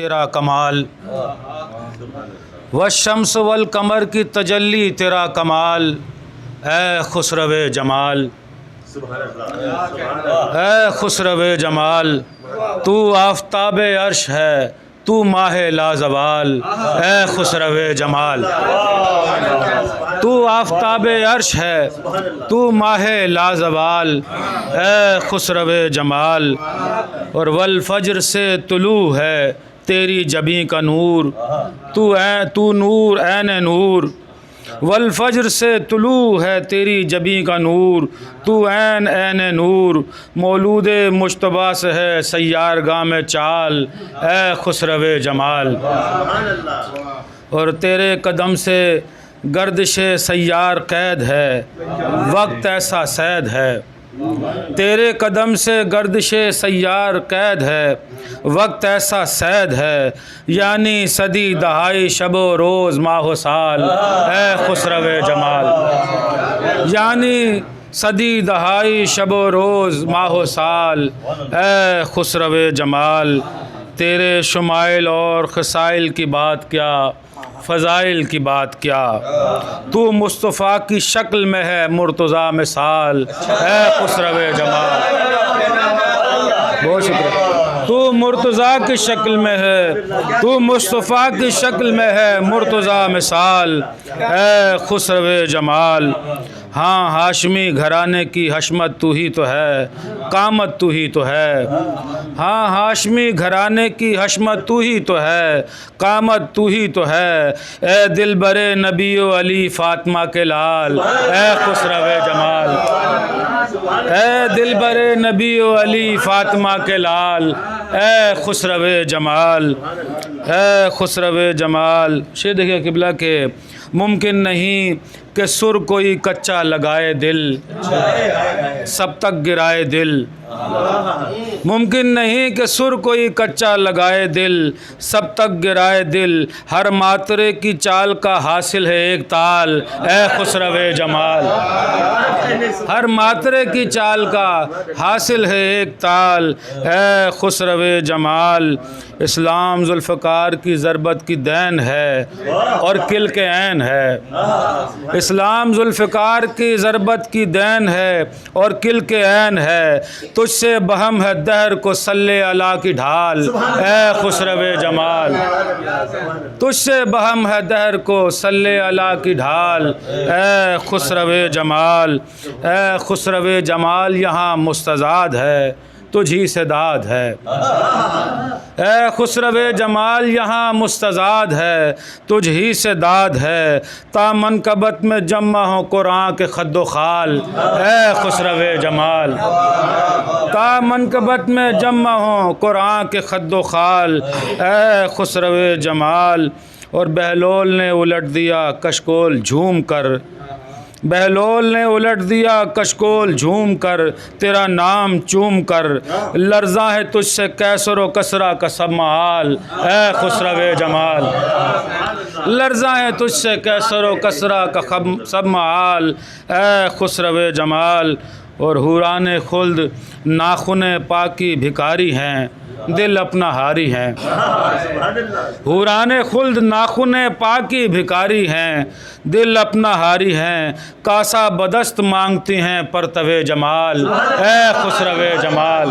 تیرا کمال، والشمس والقمر کی تجلی تیرا کمال، اے خسرو جمال، اے خسرو جمال، تو آفتاب عرش ہے، تو ماہ لازوال، اے خسرو جمال، تو آفتاب عرش ہے، تو ماہ لازوال، اے خسرو جمال، اور والفجر سے طلوع ہے تیری جبیں کا نور، تو نور عین نور، والفجر سے طلوع ہے تیری جبیں کا نور، تو عین نور، مولود مجتبیٰ سے ہے سیارگاہ میں چال، اے خسرو جمال، اور تیرے قدم سے گردش سیار قید ہے، وقت ایسا سید ہے، تیرے قدم سے گردش سیار قید ہے، وقت ایسا سید ہے، یعنی صدی دہائی شب و روز ماہ و سال، اے خسرو جمال، یعنی صدی دہائی شب و روز ماہ و سال، اے خسرو جمال، تیرے شمائل اور خصائل کی بات کیا، فضائل کی بات کیا، تو مصطفیٰ کی شکل میں ہے مرتضیٰ مثال، اے خسرو جمال، بہت شکریہ، تو مرتضیٰ کی شکل میں ہے، تو مصطفیٰ کی شکل میں ہے مرتضیٰ مثال، اے خسرو جمال، ہاں ہاشمی گھرانے کی حشمت تو ہی تو ہے، قامت تو ہی تو ہے، ہاں ہاشمی گھرانے کی حشمت تو ہی تو ہے، قامت تو ہی تو ہے، اے دلبر نبی و علی فاطمہ کے لال، اے خسرو جمال، اے دلبر نبی و علی فاطمہ کے لال، اے خسرو جمال، اے خسرو جمال۔ شعر دیکھیے قبلہ کہ ممکن نہیں کہ سر کوئی کچا لگائے دل، سب تک گرائے دل، ممکن نہیں کہ سر کوئی کچا لگائے دل، سب تک گرائے دل، ہر ماترے کی چال کا حاصل ہے ایک تال، اے خسرو جمال، ہر ماترے کی چال کا حاصل ہے ایک تال، اے خسرو جمال، اسلام ذوالفقار کی ضربت کی دین ہے اور کل کے عین ہے، اسلام ذوالفقار کی ضربت کی دین ہے اور کل کے عین ہے، تجھ سے بہم ہے دہر کو صلی علی کی ڈھال، اے خسرو جمال، تجھ سے بہم ہے دہر کو صلی علی کی ڈھال، اے خسرو جمال، اے خسرو جمال، یہاں مستزاد ہے تجھ ہی سے داد ہے، اے خسرو جمال، یہاں مستزاد ہے تجھ ہی سے داد ہے، تا منقبت میں جمع ہوں قرآن کے خد و خال، اے خسرو جمال، تا منقبت میں جمع ہوں قرآن کے خد و خال، اے خسرو جمال، اور بہلول نے الٹ دیا کشکول جھوم کر، بہلول نے الٹ دیا کشکول جھوم کر، تیرا نام چوم کر، لرزاں ہے تجھ سے کیسر و کسرا کا سب محال، اے خسرو جمال، لرزاں ہے تجھ سے کیسر و کسرا کا سب محال، اے خسرو جمال، اور حوران خلد ناخن پاکی بھکاری ہیں، دل اپنا ہاری ہیں، حوران خلد ناخن پاکی بھکاری ہیں، دل اپنا ہاری ہیں، کاسا بدست مانگتی ہیں پرتو جمال، اے خسرو جمال،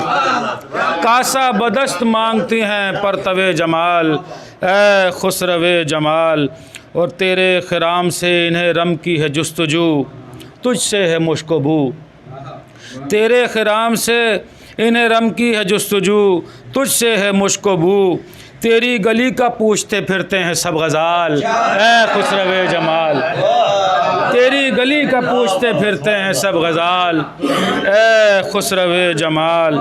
کاسا بدست مانگتی ہیں پرتو جمال، اے خسرو جمال، اور تیرے خرام سے انہیں رم کی ہے جستجو، تجھ سے ہے مشک و بو، تیرے خرام سے انہیں رم کی ہے جستجو، تجھ سے ہے مشک و بو، تیری گلی کا پوچھتے پھرتے ہیں سب غزال، اے خسرو جمال، تیری گلی کا پوچھتے پھرتے ہیں سب غزال، اے خسرو جمال،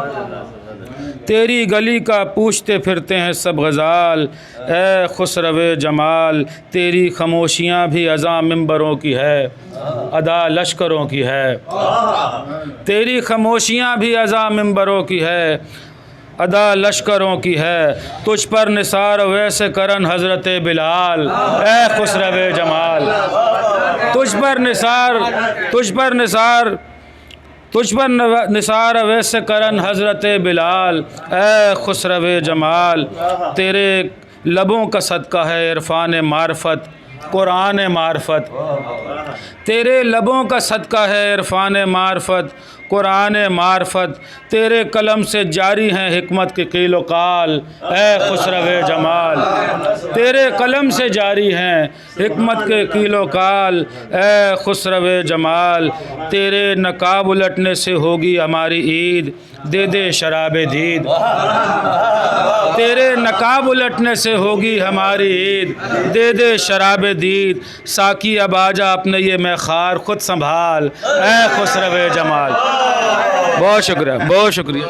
تیری گلی کا پوچھتے پھرتے ہیں سب غزال، اے خسرو جمال، تیری خاموشیاں بھی اذاں ممبروں کی ہے، ادا لشکروں کی ہے، تیری خاموشیاں بھی اذاں ممبروں کی ہے، ادا لشکروں کی ہے، تجھ پر نثار ویسے کرن حضرت بلال، اے خسرو جمال، تجھ پر نثار تجھ پر نثار ویسے کرن حضرت بلال، اے خسرو جمال تیرے لبوں کا صدقہ ہے عرفان معرفت قرآن معرفت، تیرے لبوں کا صدقہ ہے عرفان معرفت قرآن معرفت، تیرے قلم سے جاری ہیں حکمت کے قیل و قال، اے خسرو جمال تیرے قلم سے جاری ہیں حکمت کے قیل و قال، اے خسرو جمال تیرے نقاب الٹنے سے ہوگی ہماری عید، دے دے شراب دید، تیرے نقاب الٹنے سے ہوگی ہماری عید، دے دے شراب دید، ساقی اب آجا اپنے یہ میخوار خود سنبھال، اے خسرو جمال۔ بہت شکریہ، بہت شکریہ۔